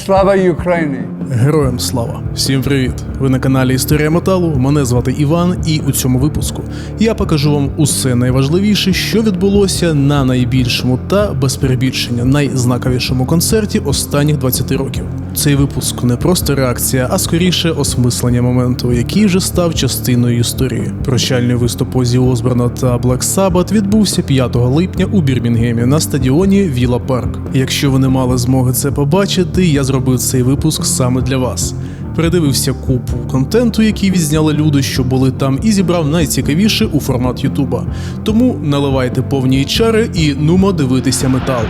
Слава Україні! Героям слава! Всім привіт! Ви на каналі Історія Металу, мене звати Іван, і у цьому випуску я покажу вам усе найважливіше, що відбулося на найбільшому та, без перебільшення, найзнаковішому концерті останніх 20 років. Цей випуск не просто реакція, а скоріше осмислення моменту, який вже став частиною історії. Прощальний виступ Оззі Осборна та Black Sabbath відбувся 5 липня у Бірмінгемі на стадіоні Вілла Парк. Якщо ви не мали змоги це побачити, я зробив цей випуск саме для вас. Передивився купу контенту, який відзняли люди, що були там, і зібрав найцікавіше у формат Ютуба. Тому наливайте повні чари і нумо дивитися метал.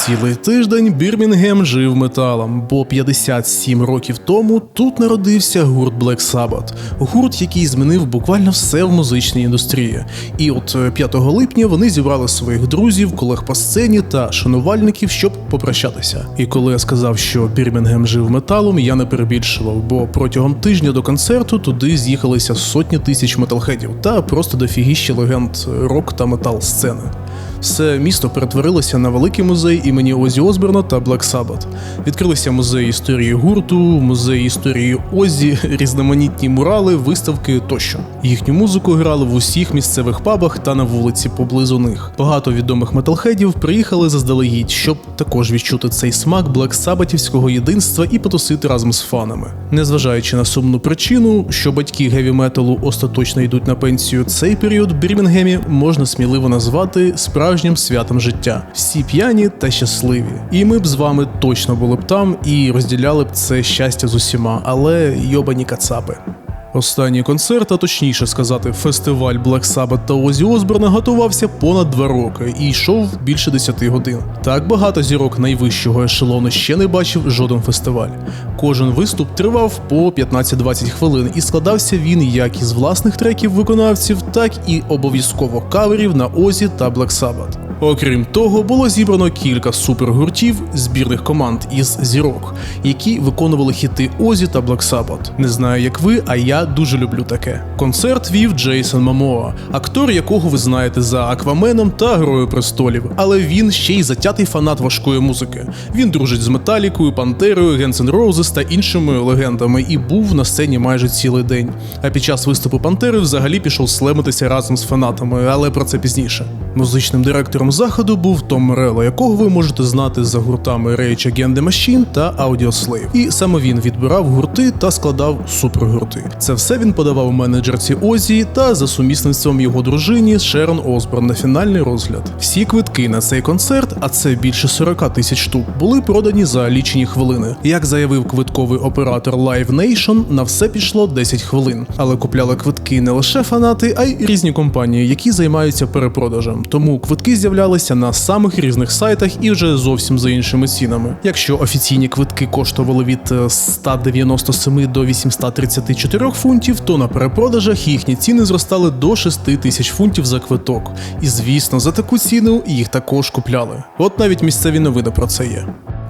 Цілий тиждень Бірмінгем жив металом, бо 57 років тому тут народився гурт Black Sabbath. Гурт, який змінив буквально все в музичній індустрії. І от 5 липня вони зібрали своїх друзів, колег по сцені та шанувальників, щоб попрощатися. І коли я сказав, що Бірмінгем жив металом, я не перебільшував, бо протягом тижня до концерту туди з'їхалися сотні тисяч металхедів та просто дофігіще легенд рок та метал сцени. Все місто перетворилося на великий музей імені Оззі Осборна та Black Sabbath. Відкрилися музеї історії гурту, музеї історії Оззі, різноманітні мурали, виставки тощо. Їхню музику грали в усіх місцевих пабах та на вулиці поблизу них. Багато відомих металхедів приїхали заздалегідь, щоб також відчути цей смак блексабатівського єдинства і потусити разом з фанами. Незважаючи на сумну причину, що батьки геві-металу остаточно йдуть на пенсію, цей період в Бірмінгемі можна сміливо назвати справжнім святом життя. Всі п'яні та щасливі. І ми б з вами точно були б там і розділяли б це щастя з усіма, але йобані кацапи. Останній концерт, а точніше сказати, фестиваль Black Sabbath та Оззі Осборна готувався понад 2 роки і йшов більше 10 годин. Так багато зірок найвищого ешелону ще не бачив жоден фестиваль. Кожен виступ тривав по 15-20 хвилин і складався він як із власних треків виконавців, так і обов'язково каверів на Оззі та Black Sabbath. Окрім того, було зібрано кілька супергуртів збірних команд із зірок, які виконували хіти Оззі та Black Sabbath. Не знаю, як ви, а я дуже люблю таке. Концерт вів Джейсон Момоа, актор, якого ви знаєте за Акваменом та Грою престолів, але він ще й затятий фанат важкої музики. Він дружить з Металікою, Пантерою, Guns N' Roses та іншими легендами і був на сцені майже цілий день. А під час виступу Пантери взагалі пішов слемитися разом з фанатами, але про це пізніше. Музичним директором заходу був Том Морелло, якого ви можете знати за гуртами Rage Against the Machine та Audioslave. І саме він відбирав гурти та складав супергурти. Це все він подавав менеджерці Оззі та за сумісництвом його дружині Шерон Осборн на фінальний розгляд. Всі квитки на цей концерт, а це більше 40 тисяч штук, були продані за лічені хвилини. Як заявив квитковий оператор Live Nation, на все пішло 10 хвилин. Але купляли квитки не лише фанати, а й різні компанії, які займаються перепродажем. Тому квитки з'являлися на самих різних сайтах і вже зовсім за іншими цінами. Якщо офіційні квитки коштували від 197 до 834 фунтів, то на перепродажах їхні ціни зростали до 6 тисяч фунтів за квиток. І звісно, за таку ціну їх також купляли. От навіть місцеві новини про це є.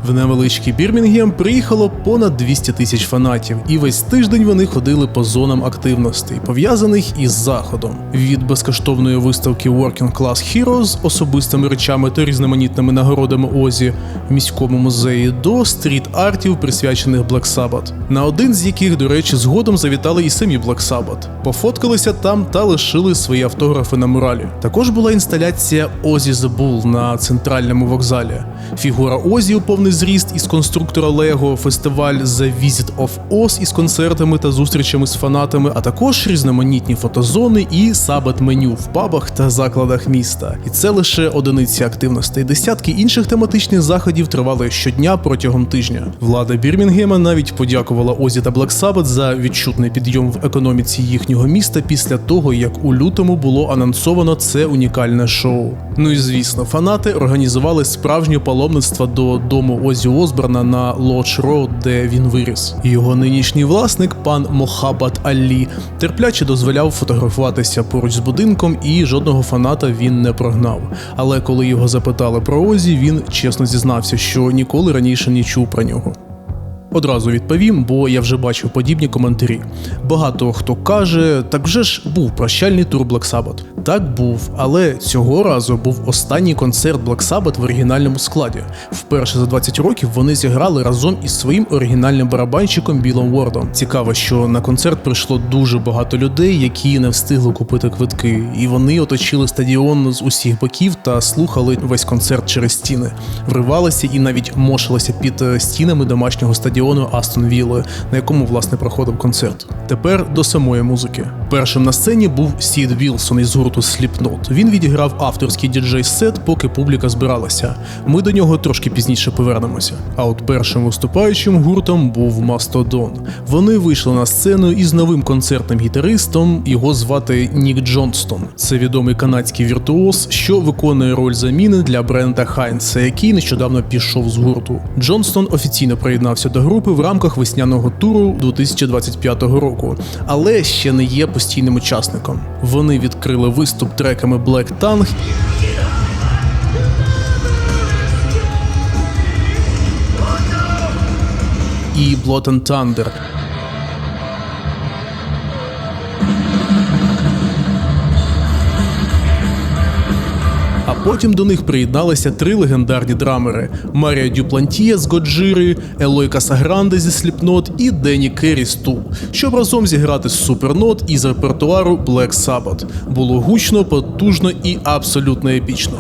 В невеличкий Бірмінгем приїхало понад 200 тисяч фанатів, і весь тиждень вони ходили по зонам активностей, пов'язаних із заходом. Від безкоштовної виставки Working Class Heroes особистими речами та різноманітними нагородами Оззі в міському музеї до стріт-артів, присвячених Black Sabbath, на один з яких, до речі, згодом завітали і самі Black Sabbath. Пофоткалися там та лишили свої автографи на муралі. Також була інсталяція Ozzy the Bull на центральному вокзалі. Фігура Оззі у повний зріст із конструктора Лего, фестиваль The Visit of Oz із концертами та зустрічами з фанатами, а також різноманітні фотозони і Sabbath-меню в пабах та закладах міста. І це лише одиниці активностей. Десятки інших тематичних заходів тривали щодня протягом тижня. Влада Бірмінгема навіть подякувала Оззі та Black Sabbath за відчутний підйом в економіці їхнього міста після того, як у лютому було анонсовано це унікальне шоу. Ну і звісно, фанати організували справжнє паломництво до дому Оззі Осборна на Лодж Роуд, де він виріс. Його нинішній власник, пан Мохаббат Аллі, терпляче дозволяв фотографуватися поруч з будинком, і жодного фаната він не прогнав. Але коли його запитали про Оззі, він чесно зізнався, що ніколи раніше не чув про нього. Одразу відповім, бо я вже бачив подібні коментарі. Багато хто каже, так вже ж був прощальний тур Black Sabbath. Так був, але цього разу був останній концерт Black Sabbath в оригінальному складі. Вперше за 20 років вони зіграли разом із своїм оригінальним барабанщиком Білом Уордом. Цікаво, що на концерт прийшло дуже багато людей, які не встигли купити квитки, і вони оточили стадіон з усіх боків та слухали весь концерт через стіни. Вривалися і навіть мошилися під стінами домашнього стадіону Астон Вілли, на якому, власне, проходив концерт. Тепер до самої музики. Першим на сцені був Сід Вілсон із гурту Slipknot. Він відіграв авторський діджей-сет, поки публіка збиралася. Ми до нього трошки пізніше повернемося. А от першим виступаючим гуртом був Mastodon. Вони вийшли на сцену із новим концертним гітаристом, його звати Нік Джонстон. Це відомий канадський віртуоз, що виконує роль заміни для Брента Хайнса, який нещодавно пішов з гурту. Джонстон офіційно приєднався до групи в рамках весняного туру 2025 року, але ще не є постійним учасником. Вони відкрили виступ треками Black Tongue і Blood and Thunder. А потім до них приєдналися 3 легендарні драмери – Маріо Дюплантія з Годжири, Елой Касагранде зі Slipknot і Денні Керрі з Tool, щоб разом зіграти супернот із репертуару Black Sabbath. Було гучно, потужно і абсолютно епічно.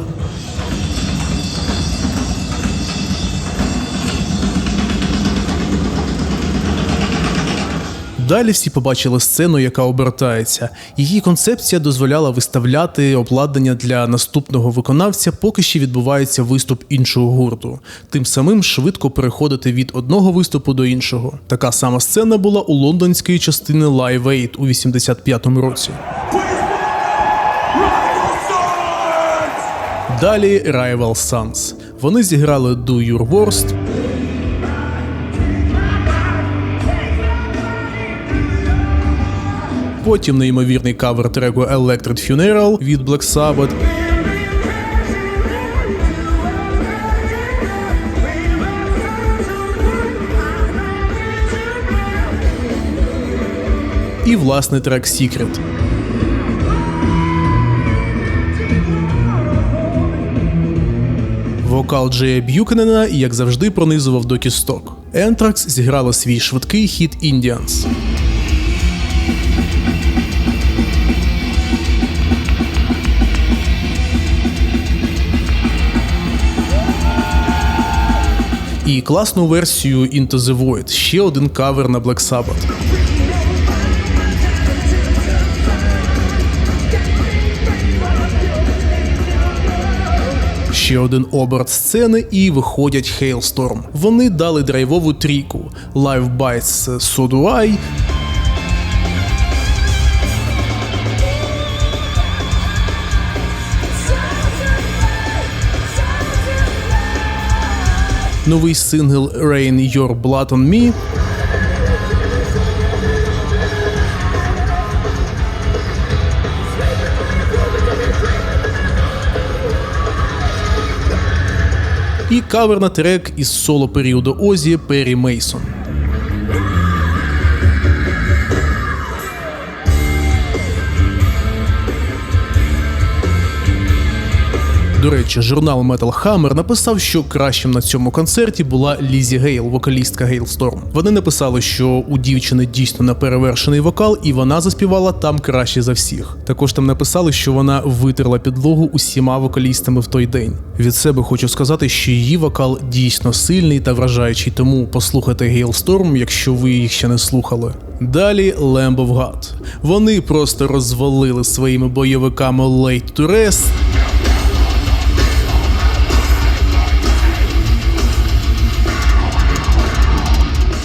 Далі всі побачили сцену, яка обертається. Її концепція дозволяла виставляти обладнання для наступного виконавця, поки ще відбувається виступ іншого гурту. Тим самим швидко переходити від одного виступу до іншого. Така сама сцена була у лондонської частини Live Aid у 85-му році. Далі Rival Sons. Вони зіграли Do Your Worst, потім неймовірний кавер треку Electric Funeral від Black Sabbath, і власний трек Secret. Вокал Джея Б'юкенена, як завжди, пронизував до кісток. Anthrax зіграла свій швидкий хіт Indians. І класну версію Into the Void, ще один кавер на Black Sabbath. Ще один оберт сцени і виходять Hailstorm. Вони дали драйвову трійку Live Bites So Do I, новий сингл Rain Your Blood on Me, і кавер на трек із соло періоду Озі Перрі Мейсон. До речі, журнал Metal Hammer написав, що кращим на цьому концерті була Лізі Гейл, вокалістка Hailstorm. Вони написали, що у дівчини дійсно неперевершений вокал, і вона заспівала там краще за всіх. Також там написали, що вона витерла підлогу усіма вокалістами в той день. Від себе хочу сказати, що її вокал дійсно сильний та вражаючий, тому послухайте Hailstorm, якщо ви їх ще не слухали. Далі Lamb of God. Вони просто розвалили своїми бойовиками Laid to Rest,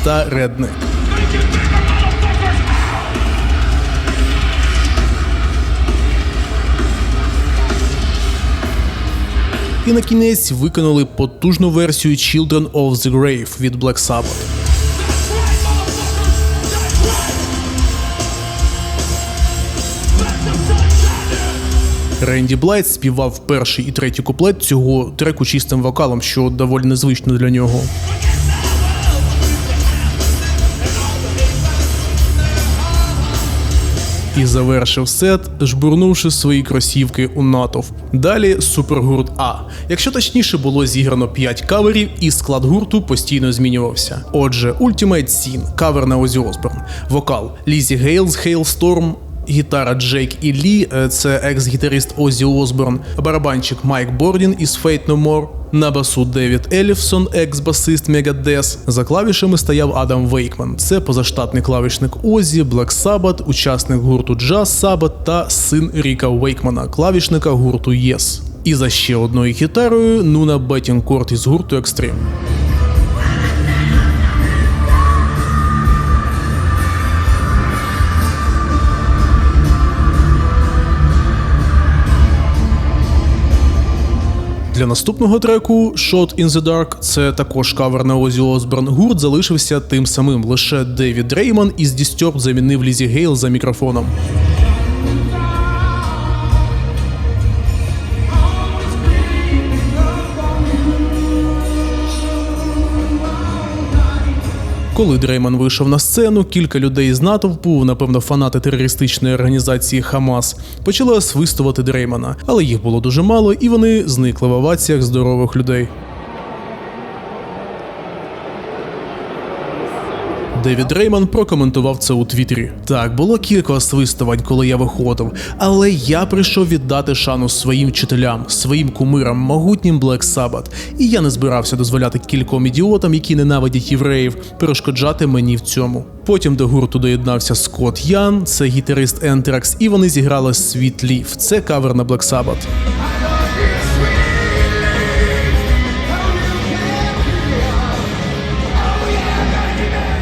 та Redneck. І на кінець виконали потужну версію Children of the Grave від Black Sabbath. Ренді Блайт співав перший і третій куплет цього треку чистим вокалом, що доволі незвично для нього. І завершив сет, жбурнувши свої кросівки у натовп. Далі супергурт А. Якщо точніше, було зіграно 5 каверів, і склад гурту постійно змінювався. Отже, Ultimate Sin, кавер на Озі Осборн, вокал Лізі Гейл з Hailstorm, гітара Джейк і Лі, це екс-гітарист Озі Осборн, барабанщик Майк Бордін із Fate No More, на басу Девід Еліфсон, екс-басист Megadeth. За клавішами стояв Адам Вейкман, це позаштатний клавішник Озі, Black Sabbath, учасник гурту Jazz Sabbath та син Ріка Вейкмана, клавішника гурту Yes. І за ще одною гітарою Нуна Беттінкорт із гурту Extreme. Для наступного треку «Shot in the Dark» – це також кавер на Озі Осборн. Гурт залишився тим самим, лише Девід Рейман із Disturbed замінив Лізі Гейл за мікрофоном. Коли Дрейман вийшов на сцену, кілька людей з натовпу, напевно фанати терористичної організації Хамас, почали освистувати Дреймана, але їх було дуже мало і вони зникли в оваціях здорових людей. Девід Рейман прокоментував це у Твіттері. Так, було кілька освистувань, коли я виходив, але я прийшов віддати шану своїм вчителям, своїм кумирам, могутнім Black Sabbath, і я не збирався дозволяти кільком ідіотам, які ненавидять євреїв, перешкоджати мені в цьому. Потім до гурту доєднався Скотт Ян, це гітарист Anthrax, і вони зіграли Sweet Leaf, це кавер на Black Sabbath.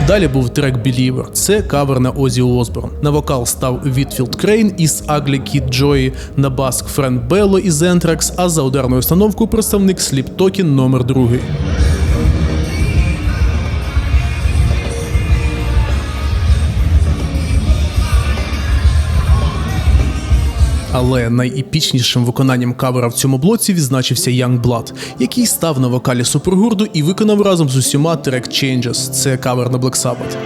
Далі був трек Believer, це кавер на Озі Осборн. На вокал став Вітфілд Крейн із Ugly Kid Joey, на бас Френк Белло із Anthrax, а за ударною установку представник Sleep Token номер 2. Але найепічнішим виконанням кавера в цьому блоці відзначився Youngblood, який став на вокалі супергурту і виконав разом з усіма трек Changes, це кавер на Black Sabbath.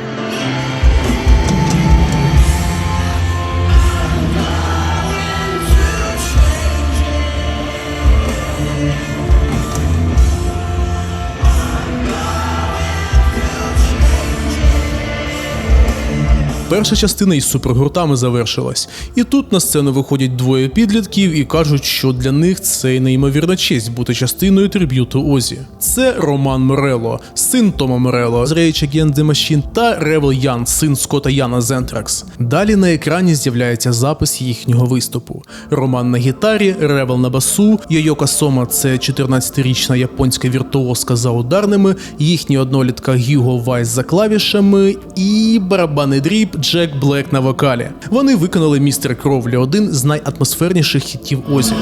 Перша частина із супергуртами завершилась. І тут на сцену виходять двоє підлітків і кажуть, що для них це неймовірна честь бути частиною триб'юту Озі. Це Роман Морелло, син Тома Морелло з Rage Against the Machine, та Ревел Ян, син Скотта Яна з Anthrax. Далі на екрані з'являється запис їхнього виступу. Роман на гітарі, Ревел на басу, Йойоко Сома – це 14-річна японська віртуозка за ударними, їхній однолітка Гюго Вайс за клавішами і барабанний дріб Джек Блек на вокалі. Вони виконали «Містер Кровлі», один з найатмосферніших хітів Озі.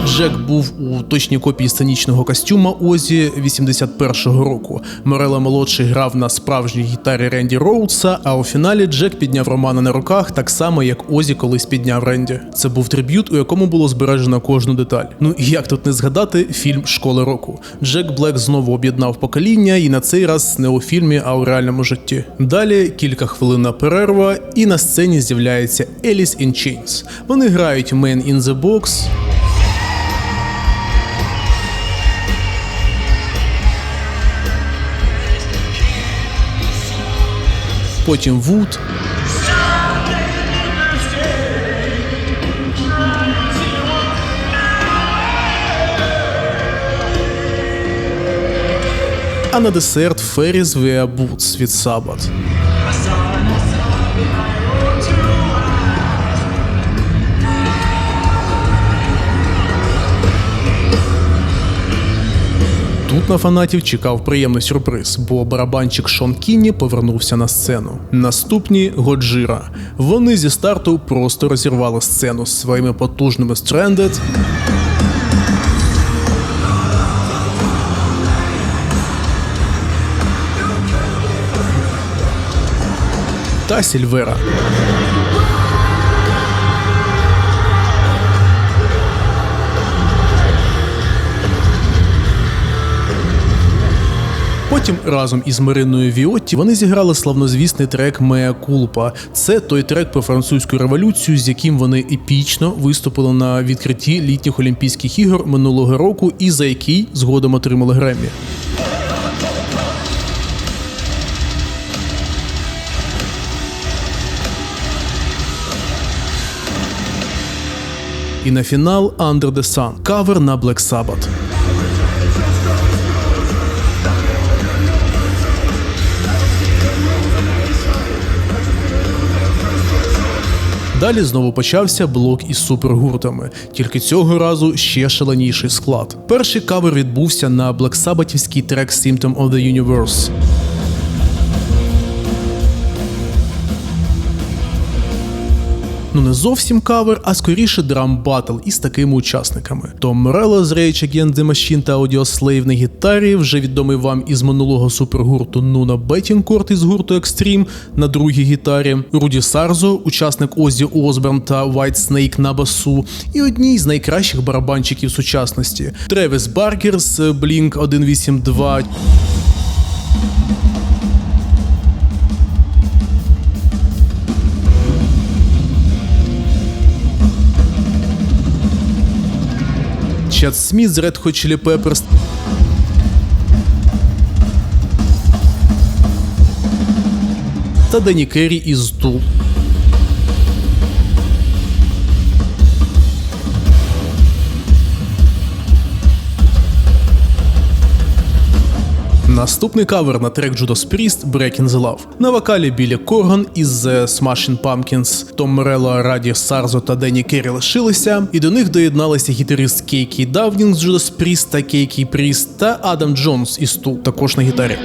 Джек був у точній копії сценічного костюма Озі 81-го року. Морелло молодший грав на справжній гітарі Ренді Роудса, а у фіналі Джек підняв Романа на руках так само, як Озі колись підняв Ренді. Це був триб'ют, у якому було збережено кожну деталь. Ну і як тут не згадати фільм «Школи року». Джек Блек знову об'єднав покоління, і на цей раз не у фільмі, а у реальному житті. Далі кілька хвилинна перерва, і на сцені з'являється Alice in Chains. Вони грають Man in the Box, потім Wood, а на десерт Ferris Wheel Boots від Sabbath. Тут на фанатів чекав приємний сюрприз, бо барабанщик Шон Кінні повернувся на сцену. Наступні – Годжіра. Вони зі старту просто розірвали сцену своїми потужними Stranded та Сільвера. Потім разом із Мариною Віотті вони зіграли славнозвісний трек «Меа Кулпа». Це той трек про французьку революцію, з яким вони епічно виступили на відкритті літніх Олімпійських ігор минулого року і за який згодом отримали Греммі. І на фінал «Under the Sun» – кавер на Black Sabbath. Далі знову почався блок із супергуртами, тільки цього разу ще шаленіший склад. Перший кавер відбувся на блексабатівський трек «Symptom of the Universe». Ну не зовсім кавер, а скоріше драм-баттл із такими учасниками. Том Морелло з Rage Against the Machine та Audioslave на гітарі, вже відомий вам із минулого супергурту Нуна Беттінкорт із гурту Extreme на другій гітарі, Руді Сарзо, учасник Оззі Осборн та Whitesnake на басу, і одній з найкращих барабанщиків сучасності – Тревіс Баркер з Blink-182. Чад Сміт з Red Hot Chili Peppers та Денні Керрі із Tool. Наступний кавер на трек Judas Priest «Breaking the Love». На вокалі Біллі Корган із The Smashing Pumpkins, Том Морелло, Раді Сарзо та Денні Керрі лишилися, і до них доєдналися гітарист Кейкі Давнінг з Judas Priest та Кейкі Пріст та Адам Джонс із Tool, також на гітарі.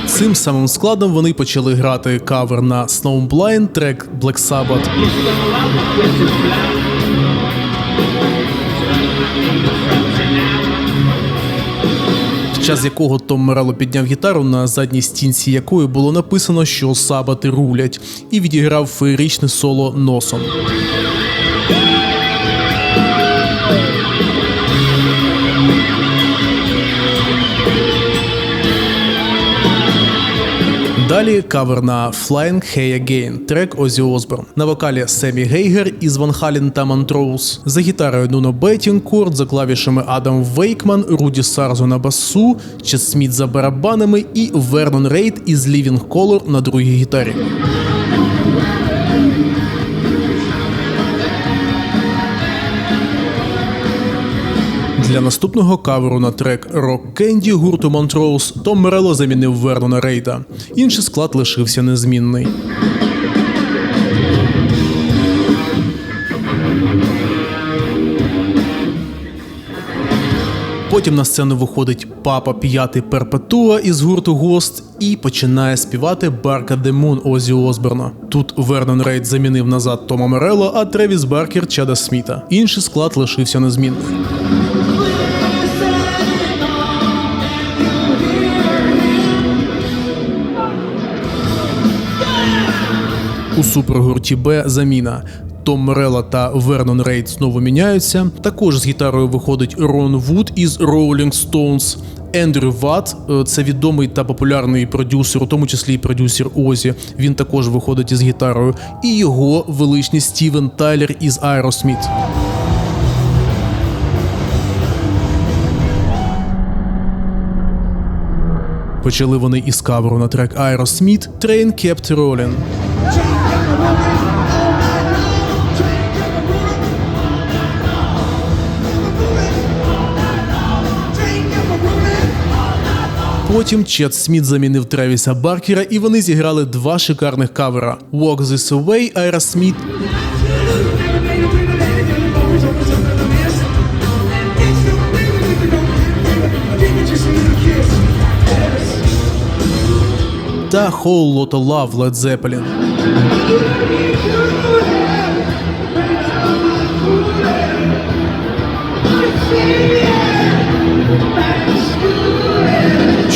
Цим самим складом вони почали грати кавер на Snowblind, трек Black Sabbath. В час якого Том Морелло підняв гітару, на задній стінці якої було написано, що сабати рулять, і відіграв феєричне соло носом. Далі кавер на Flying High Again, трек Оззі Осборн. На вокалі Семі Гейгер із Ван Хален та Монтроуз. За гітарою Нуно Беттінкорт, за клавішами Адам Вейкман, Руді Сарзо на басу, Чед Сміт за барабанами і Вернон Рейд із Living Color на другій гітарі. Для наступного каверу на трек Rock Candy гурту Montrose Том Морелло замінив Вернона Рейда. Інший склад лишився незмінний. Потім на сцену виходить Папа П'ятий Перпетуа із гурту Ghost і починає співати Bark at the Moon Оззі Осборна. Тут Вернон Рейд замінив назад Тома Морелло, а Тревіс Баркер – Чада Сміта. Інший склад лишився незмінний. У супергурті Б заміна. Том Морелло та Вернон Рейд знову міняються. Також з гітарою виходить Рон Вуд із Rolling Stones. Ендрю Ватт – це відомий та популярний продюсер, у тому числі і продюсер Озі. Він також виходить із гітарою. І його величний Стівен Тайлер із Aerosmith. Почали вони із каверу на трек Aerosmith «Train Kept Rolling». Потім Чед Сміт замінив Тревіса Баркера, і вони зіграли два шикарних кавера «Walk This Away» Aerosmith та «Whole Lotta Love» Led Zeppelin.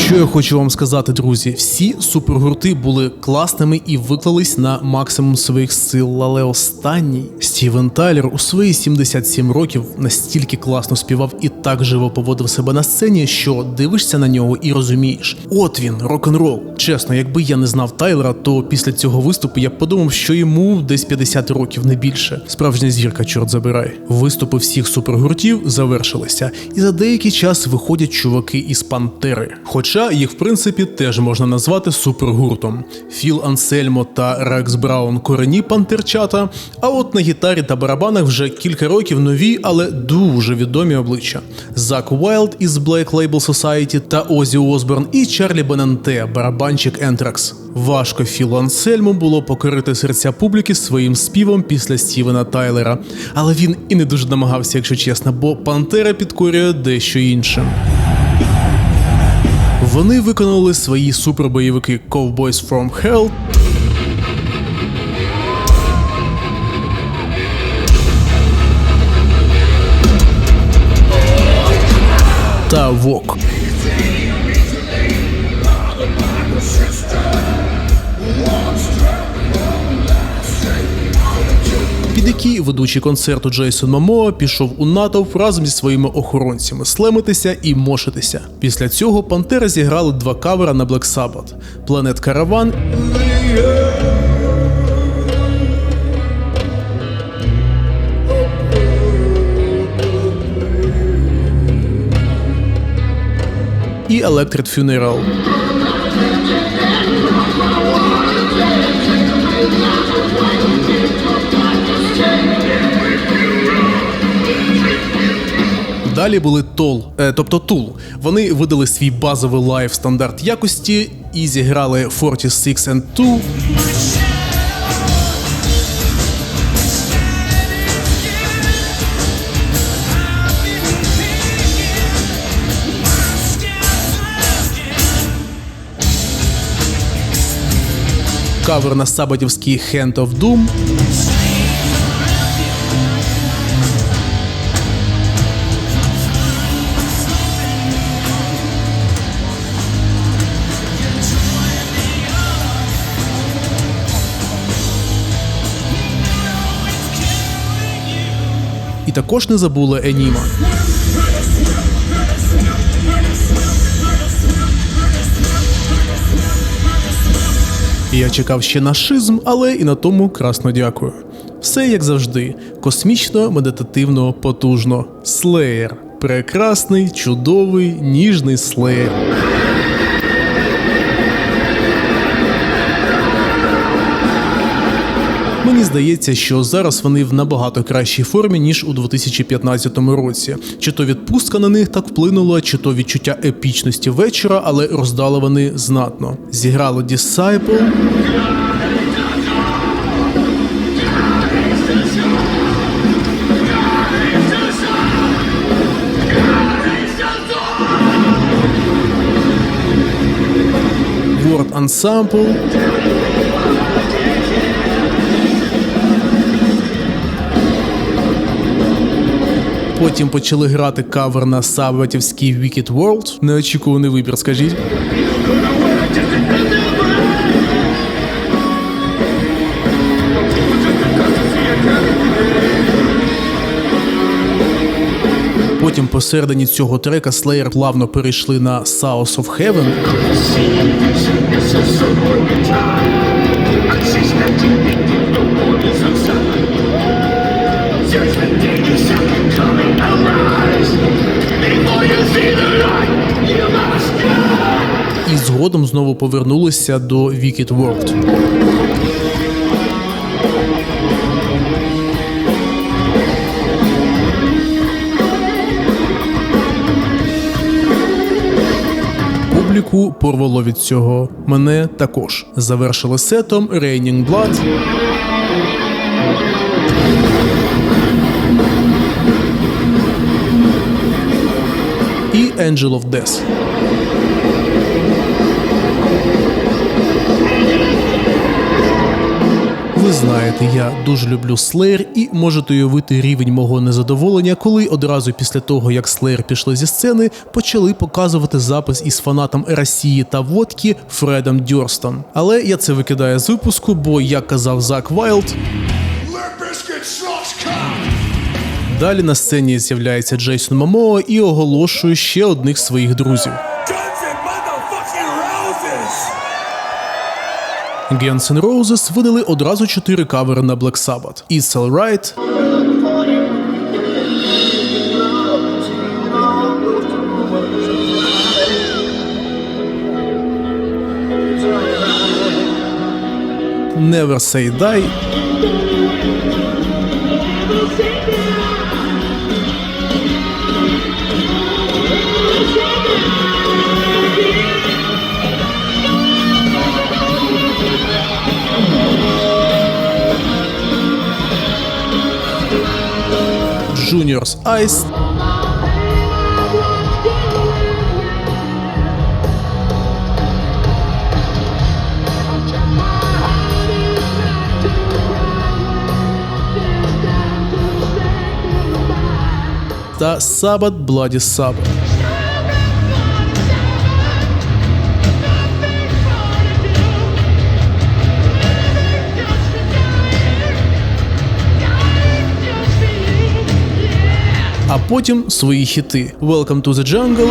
Що я хочу вам сказати, друзі, всі супергурти були класними і виклались на максимум своїх сил, але останній Стівен Тайлер у свої 77 років настільки класно співав і так живо поводив себе на сцені, що дивишся на нього і розумієш. От він, рок-н-рол. Чесно, якби я не знав Тайлера, то після цього виступу я б подумав, що йому десь 50 років, не більше. Справжня зірка, чорт забирай. Виступи всіх супергуртів завершилися, і за деякий час виходять чуваки із Пантери. Хоча їх в принципі теж можна назвати супергуртом. Філ Ансельмо та Рекс Браун корені пантерчата, а от на гітарі та барабанах вже кілька років нові, але дуже відомі обличчя. Зак Уайлд із Black Label Society та Озі Осборн і Чарлі Бенанте, барабанщик Anthrax. Важко Філу Ансельму було покорити серця публіки своїм співом після Стівена Тайлера. Але він і не дуже намагався, якщо чесно, бо Пантера підкорює дещо іншим. Вони виконали свої супербойовики Cowboys from Hell та Walk. Під які ведучий концерту Джейсон Момоа пішов у натовп разом зі своїми охоронцями слемитися і мошитися. Після цього Пантера зіграли два кавера на Black Sabbath – Planet Caravan і Electric Funeral. Далі були Tool. Вони видали свій базовий лайв стандарт якості і зіграли 46 and 2. Кавер на сабатівський Hand of Doom. І також не забули Еніма. Я чекав ще на шизм, але і на тому красно дякую. Все як завжди. Космічно, медитативно, потужно. Слеєр. Прекрасний, чудовий, ніжний Слеєр. Мені здається, що зараз вони в набагато кращій формі, ніж у 2015 році. Чи то відпустка на них так вплинула, чи то відчуття епічності вечора, але роздали вони знатно. Зіграло Disciple, Word Ensemble, потім почали грати кавер на саббатівський Wicked World. Неочікуваний вибір, скажіть. Потім посередині цього трека Slayer плавно перейшли на South of Heaven. І згодом знову повернулися до Wicked World. Публіку порвало від цього. Мене також. Завершили сетом Raining Blood. І Angel of Death. Ви знаєте, я дуже люблю Slayer і можете уявити рівень мого незадоволення, коли одразу після того, як Slayer пішли зі сцени, почали показувати запис із фанатом Росії та водки Фредом Дьорстом. Але я це викидаю з випуску, бо, як казав Зак Вайлд, далі на сцені з'являється Джейсон Момоа і оголошує ще одних своїх друзів. Guns N' Roses видали одразу 4 кавери на Black Sabbath. It's Alright, Never Say Die, Junior's Eyes, та Sabbath Bloody Sabbath. А потім свої хіти Welcome to the Jungle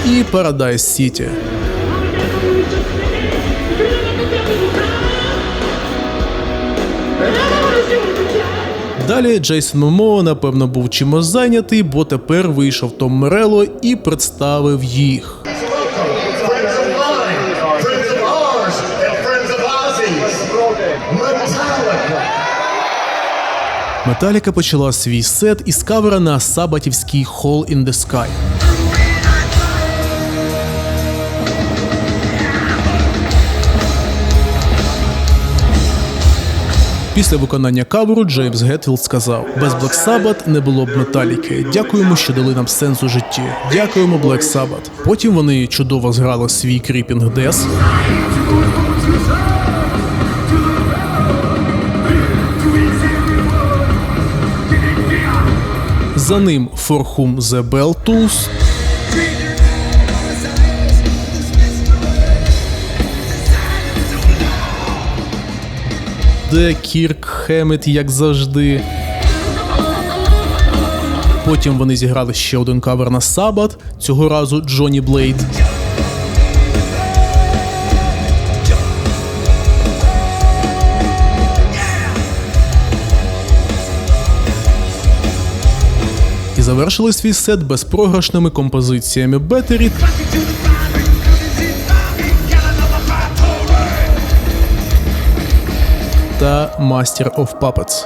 і Paradise City. Далі Джейсон Момоа, напевно, був чимось зайнятий, бо тепер вийшов Том Морелло і представив їх. Металіка почала свій сет із кавера на сабатівський Hole in the Sky. Після виконання каверу Джеймс Гетфілд сказав: «Без Black Sabbath не було б Металіки. Дякуємо, що дали нам сенс у житті. Дякуємо, Black Sabbath». Потім вони чудово зграли свій Creeping Death. За ним For Whom the Bell Tolls. Де Кірк Хеммет, як завжди. Потім вони зіграли ще один кавер на Sabbath, цього разу Джонні Блейд. І завершили свій сет безпрограшними композиціями Better It та Master of Puppets.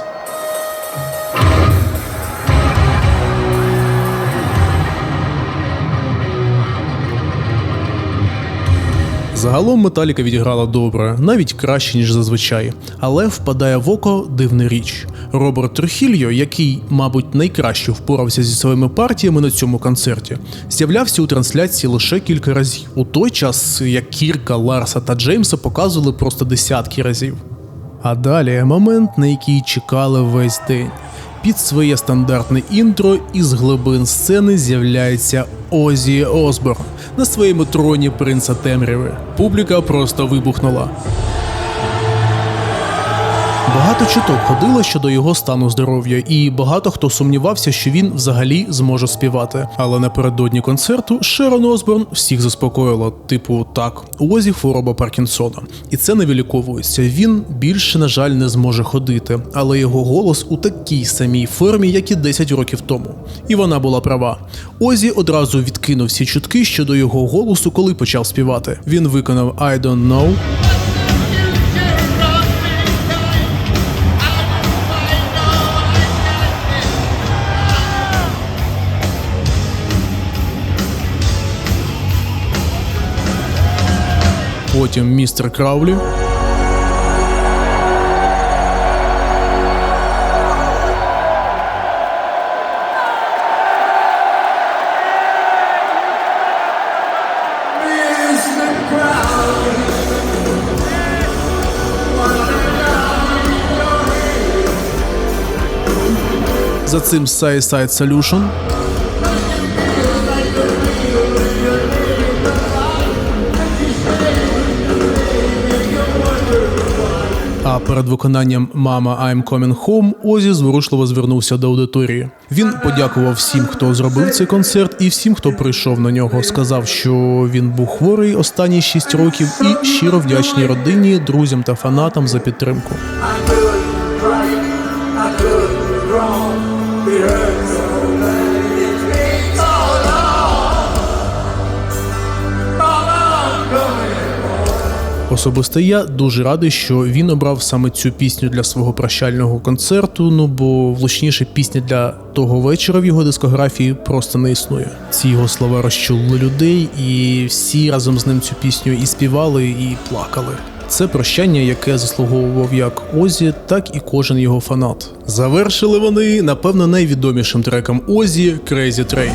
Загалом Металіка відіграла добре, навіть краще, ніж зазвичай. Але впадає в око дивна річ. Роберт Трухільо, який, мабуть, найкраще впорався зі своїми партіями на цьому концерті, з'являвся у трансляції лише кілька разів. У той час, як Кірка, Ларса та Джеймса показували просто десятки разів. А далі момент, на який чекали весь день. Під своє стандартне інтро із глибин сцени з'являється Оззі Осборн на своєму троні принца темряви. Публіка просто вибухнула. Багато чуток ходило щодо його стану здоров'я, і багато хто сумнівався, що він взагалі зможе співати. Але напередодні концерту Шерон Осборн всіх заспокоїла, типу, так, у Оззі хвороба Паркінсона. І це не виліковується, він більше, на жаль, не зможе ходити, але його голос у такій самій формі, як і 10 років тому. І вона була права. Оззі одразу відкинув всі чутки щодо його голосу, коли почав співати. Він виконав I Don't Know, потім Містер Краулі, За цим Suicide Solution. А перед виконанням «Mama, I'm Coming Home» Озі зворушливо звернувся до аудиторії. Він подякував всім, хто зробив цей концерт, і всім, хто прийшов на нього. Сказав, що він був хворий останні 6 років і щиро вдячний родині, друзям та фанатам за підтримку. Особисто я дуже радий, що він обрав саме цю пісню для свого прощального концерту, бо влучніше пісня для того вечора в його дискографії просто не існує. Ці його слова розчулили людей, і всі разом з ним цю пісню і співали, і плакали. Це прощання, яке заслуговував як Озі, так і кожен його фанат. Завершили вони, напевно, найвідомішим треком Озі «Crazy Train».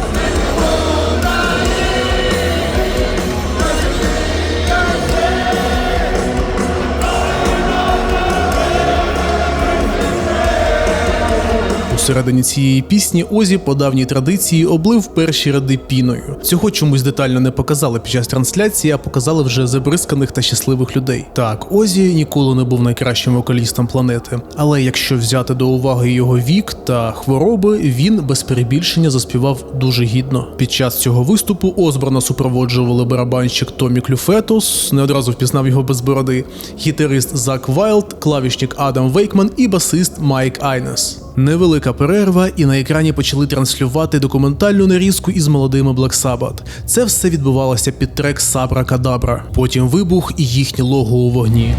Всередині цієї пісні Озі по давній традиції облив перші ряди піною. Цього чомусь детально не показали під час трансляції, а показали вже забризканих та щасливих людей. Так, Озі ніколи не був найкращим вокалістом планети, але якщо взяти до уваги його вік та хвороби, він без перебільшення заспівав дуже гідно. Під час цього виступу Осборна супроводжували барабанщик Томі Клюфетос, не одразу впізнав його без бороди, гітарист Зак Вайлд, клавішник Адам Вейкман і басист Майк Айнес. Невелика перерва, і на екрані почали транслювати документальну нарізку із молодими Black Sabbath. Це все відбувалося під трек «Сабра Кадабра». Потім вибух і їхнє лого у вогні.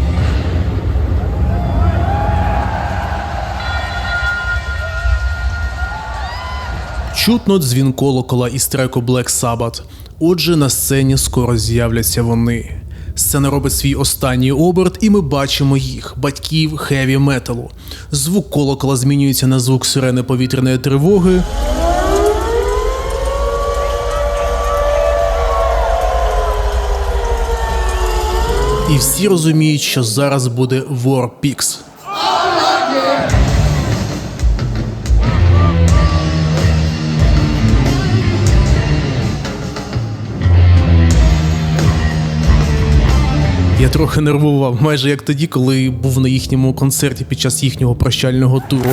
Чутно дзвін колокола із треку Black Sabbath. Отже, на сцені скоро з'являться вони. Сцена робить свій останній оберт, і ми бачимо їх, батьків хеві металу. Звук колокола змінюється на звук сирени повітряної тривоги. І всі розуміють, що зараз буде War Pigs. Я трохи нервував, майже як тоді, коли був на їхньому концерті під час їхнього прощального туру.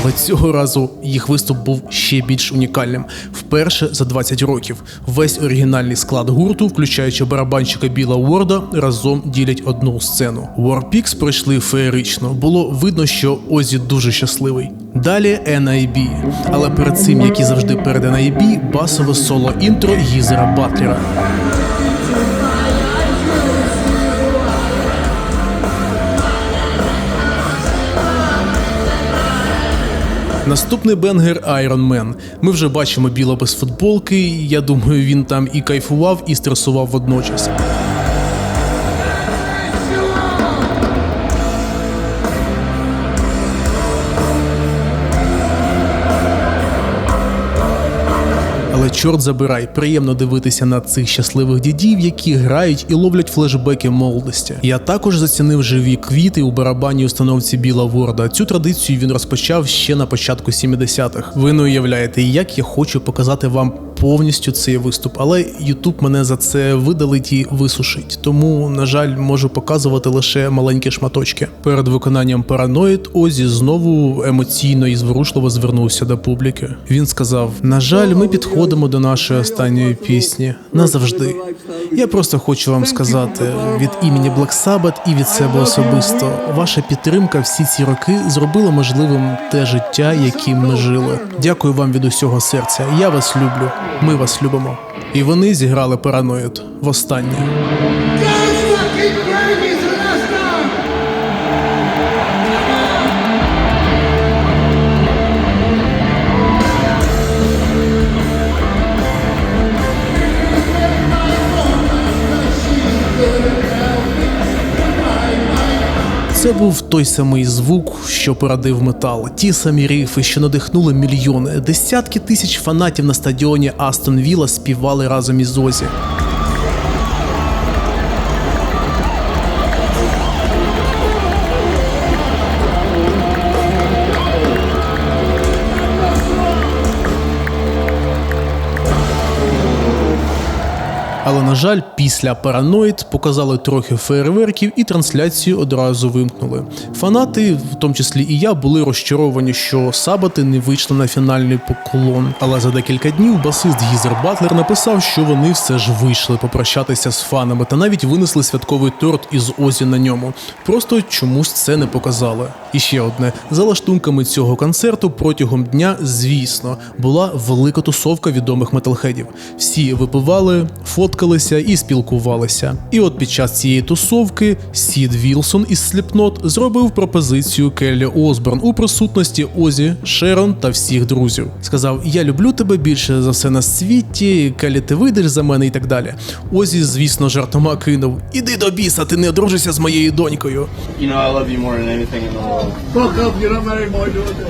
Але цього разу їх виступ був ще більш унікальним. Вперше за 20 років весь оригінальний склад гурту, включаючи барабанщика Біла Уорда, разом ділять одну сцену. War Pigs пройшли феєрично. Було видно, що Озі дуже щасливий. Далі N.I.B. Але перед цим, як і завжди перед N.I.B., басове соло-інтро Гізера Батлера. Наступний бенгер Iron Man. Ми вже бачимо Біла без футболки, я думаю, він там і кайфував, і стресував водночас. Але чорт забирай, приємно дивитися на цих щасливих дідів, які грають і ловлять флешбеки молодості. Я також зацінив живі квіти у барабанній установці Біла Ворда. Цю традицію він розпочав ще на початку 70-х. Ви не уявляєте, як я хочу показати вам повністю цей виступ, але YouTube мене за це видалить і висушить, тому, на жаль, можу показувати лише маленькі шматочки. Перед виконанням Paranoid Озі знову емоційно і зворушливо звернувся до публіки. Він сказав: "На жаль, ми підходимо до нашої останньої пісні. Назавжди. Я просто хочу вам сказати від імені Black Sabbath і від себе особисто, ваша підтримка всі ці роки зробила можливим те життя, яким ми жили. Дякую вам від усього серця. Я вас люблю. Ми вас любимо". І вони зіграли Paranoid востаннє. Це був той самий звук, що породив метал, ті самі рифи, що надихнули мільйони. Десятки тисяч фанатів на стадіоні Астон Вілла співали разом із Озі. Але, на жаль, після Paranoid показали трохи феєрверків і трансляцію одразу вимкнули. Фанати, в тому числі і я, були розчаровані, що Сабати не вийшли на фінальний поклон. Але за декілька днів басист Гізер Батлер написав, що вони все ж вийшли попрощатися з фанами та навіть винесли святковий торт із Озі на ньому. Просто чомусь це не показали. І ще одне. За лаштунками цього концерту протягом дня, звісно, була велика тусовка відомих металхедів. Всі випивали, фоткалися і спілкувалися. І от під час цієї тусовки Сід Вілсон із Slipknot зробив пропозицію Келлі Осборн у присутності Озі, Шерон та всіх друзів. Сказав: "Я люблю тебе більше за все на світі, Келлі, ти вийдеш за мене" і так далі. Озі, звісно, жартома кинув: "Іди до біса, ти не одружишся з моєю донькою". You know I love you more than anything in the world. Fuck up, you're not married, boy, do it.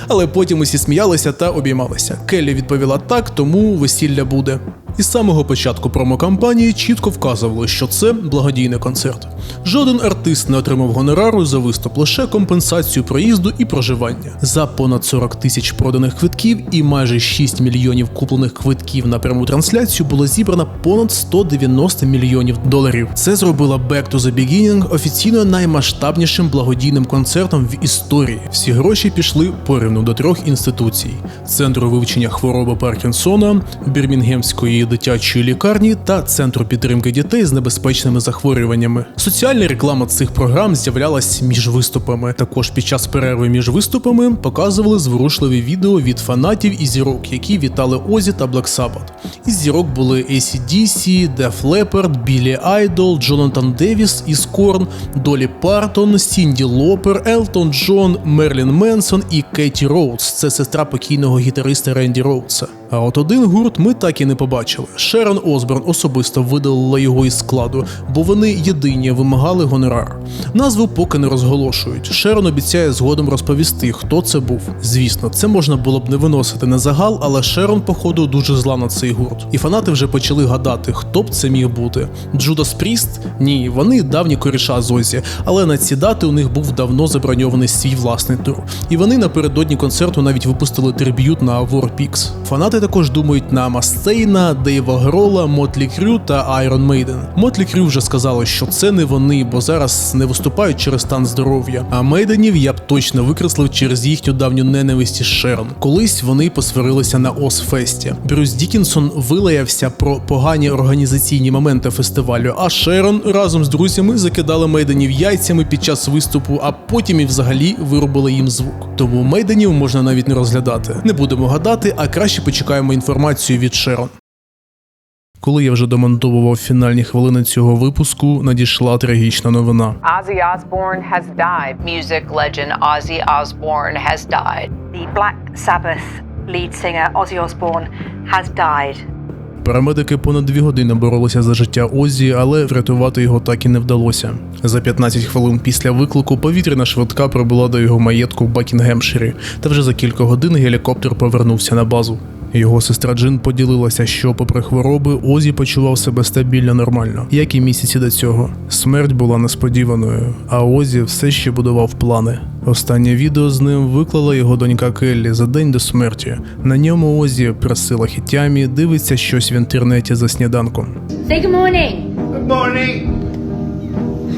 Але потім усі сміялися та обіймалися. Келлі відповіла так, тому весілля буде. Із самого початку промокампанії чітко вказували, що це благодійний концерт. Жоден артист не отримав гонорару за виступ, лише компенсацію проїзду і проживання. За понад 40 тисяч проданих квитків і майже 6 мільйонів куплених квитків на пряму трансляцію було зібрано понад 190 мільйонів доларів. Це зробило Back to the Beginning офіційно наймасштабнішим благодійним концертом в історії. Всі гроші пішли порівну до 3 інституцій: Центру вивчення хвороби Паркінсона, Бірмінгемської дитячої лікарні та Центру підтримки дітей з небезпечними захворюваннями. Соціальна реклама цих програм з'являлась між виступами. Також під час перерви між виступами показували зворушливі відео від фанатів і зірок, які вітали Озі та Black Sabbath. Із зірок були AC/DC, Def Leppard, Біллі Айдол, Джонатан Девіс із Korn, Долі Партон, Сінді Лопер, Елтон Джон, Мерлін Менсон і Кеті Роудс. Це сестра покійного гітариста Ренді Роудса. А от один гурт ми так і не побачили. Шерон Осборн особисто видалила його із складу, бо вони єдині вимагали гонорар. Назву поки не розголошують. Шерон обіцяє згодом розповісти, хто це був. Звісно, це можна було б не виносити на загал, але Шерон, походу, дуже зла на цей гурт. І фанати вже почали гадати, хто б це міг бути. Джудас Пріст? Ні, вони давні коріша з Озі, але на ці дати у них був давно заброньований свій власний тур. І вони напередодні концерту навіть випустили триб'ют на War Pigs. Фанати також думають на Мастейна, Дейва Грола, Мотлі Крю та Iron Maiden. Мотлі Крю вже сказали, що це не вони, бо зараз не виступають через стан здоров'я. А Мейденів я б точно викреслив через їхню давню ненависть із Шерон. Колись вони посварилися на Озфесті. Брюс Дікінсон вилаявся про погані організаційні моменти фестивалю, а Шерон разом з друзями закидали Мейденів яйцями під час виступу, а потім і взагалі вирубили їм звук. Тому Мейденів можна навіть не розглядати. Не будемо гадати, а краще почекаємо інформацію від Шерон. Коли я вже домонтовував фінальні хвилини цього випуску, надійшла трагічна новина. Ozzy Osbourne has died. Music legend Ozzy Osbourne has died. The Black Sabbath lead singer Ozzy Osbourne has died. Парамедики понад 2 години боролися за життя Оззі, але врятувати його так і не вдалося. За 15 хвилин після виклику повітряна швидка прибула до його маєтку в Бакінгемширі, та вже за кілька годин гелікоптер повернувся на базу. Його сестра Джин поділилася, що попри хвороби Оззі почував себе стабільно нормально, як і місяці до цього. Смерть була несподіваною, а Оззі все ще будував плани. Останнє відео з ним виклала його донька Келлі за день до смерті. На ньому Оззі при силах і тямі дивиться щось в інтернеті за сніданком. Say good morning. Good morning.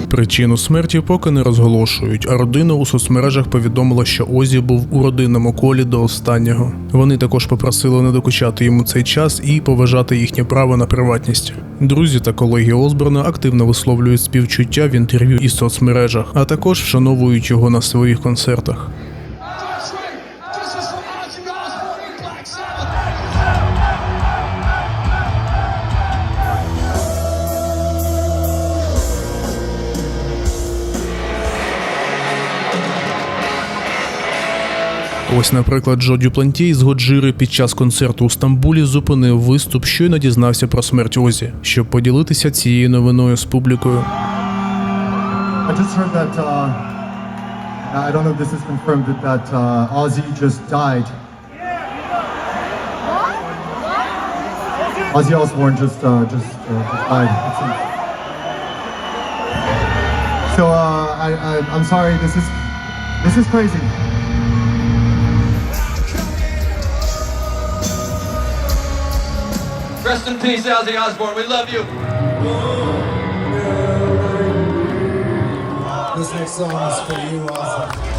Причину смерті поки не розголошують, а родина у соцмережах повідомила, що Оззі був у родинному колі до останнього. Вони також попросили не докучати йому цей час і поважати їхнє право на приватність. Друзі та колеги Осборна активно висловлюють співчуття в інтерв'ю і соцмережах, а також вшановують його на своїх концертах. Ось, наприклад, Джо Дюплантей з Годжири під час концерту у Стамбулі зупинив виступ, щойно дізнався про смерть Оззі, щоб поділитися цією новиною з публікою. I just heard that, I don't know if this is confirmed, that Ozzy just died. Ozzy Osbourne just died. So I'm sorry. This is crazy. Rest in peace, Ozzy Osbourne. We love you. This next song is for you, Ozzy.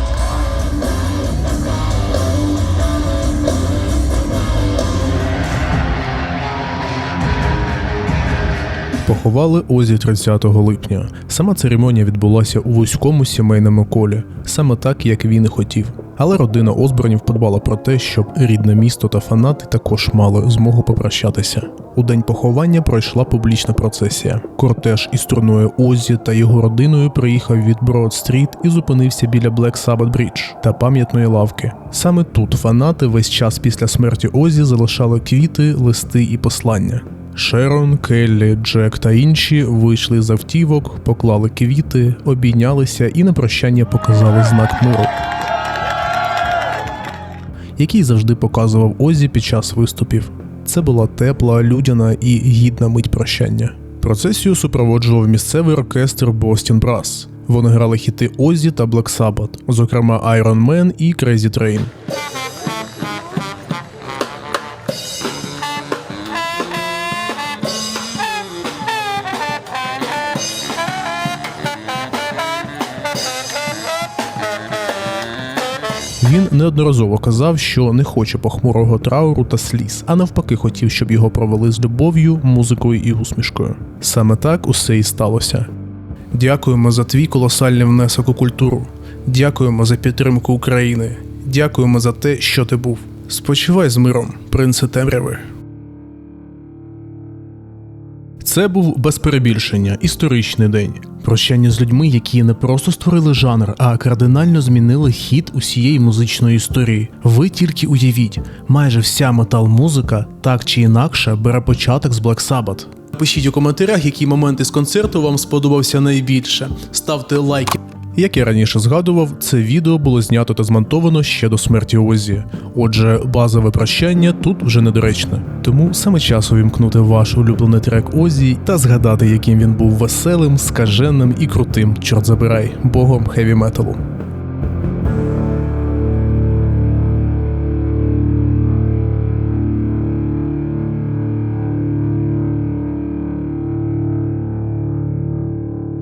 Поховали Озі 30 липня. Сама церемонія відбулася у вузькому сімейному колі, саме так, як він і хотів. Але родина Осборнів подбала про те, щоб рідне місто та фанати також мали змогу попрощатися. У день поховання пройшла публічна процесія. Кортеж із труною Озі та його родиною приїхав від Брод-стріт і зупинився біля Black Sabbath Bridge та пам'ятної лавки. Саме тут фанати весь час після смерті Озі залишали квіти, листи і послання. Шерон, Келлі, Джек та інші вийшли з автівок, поклали квіти, обійнялися і на прощання показали знак миру, який завжди показував Озі під час виступів. Це була тепла, людяна і гідна мить прощання. Процесію супроводжував місцевий оркестр Boston Brass. Вони грали хіти Озі та Black Sabbath, зокрема Iron Man і Crazy Train. Він неодноразово казав, що не хоче похмурого трауру та сліз, а навпаки хотів, щоб його провели з любов'ю, музикою і усмішкою. Саме так усе і сталося. Дякуємо за твій колосальний внесок у культуру. Дякуємо за підтримку України. Дякуємо за те, що ти був. Спочивай з миром, принце темряви. Це був без перебільшення історичний день. Прощання з людьми, які не просто створили жанр, а кардинально змінили хід усієї музичної історії. Ви тільки уявіть, майже вся метал-музика так чи інакше бере початок з Black Sabbath. Пишіть у коментарях, який момент із концерту вам сподобався найбільше. Ставте лайки. Як я раніше згадував, це відео було знято та змонтовано ще до смерті Озі. Отже, базове прощання тут вже недоречне. Тому саме час увімкнути ваш улюблений трек Озі та згадати, яким він був веселим, скаженним і крутим, чорт забирай, богом хеві-металу.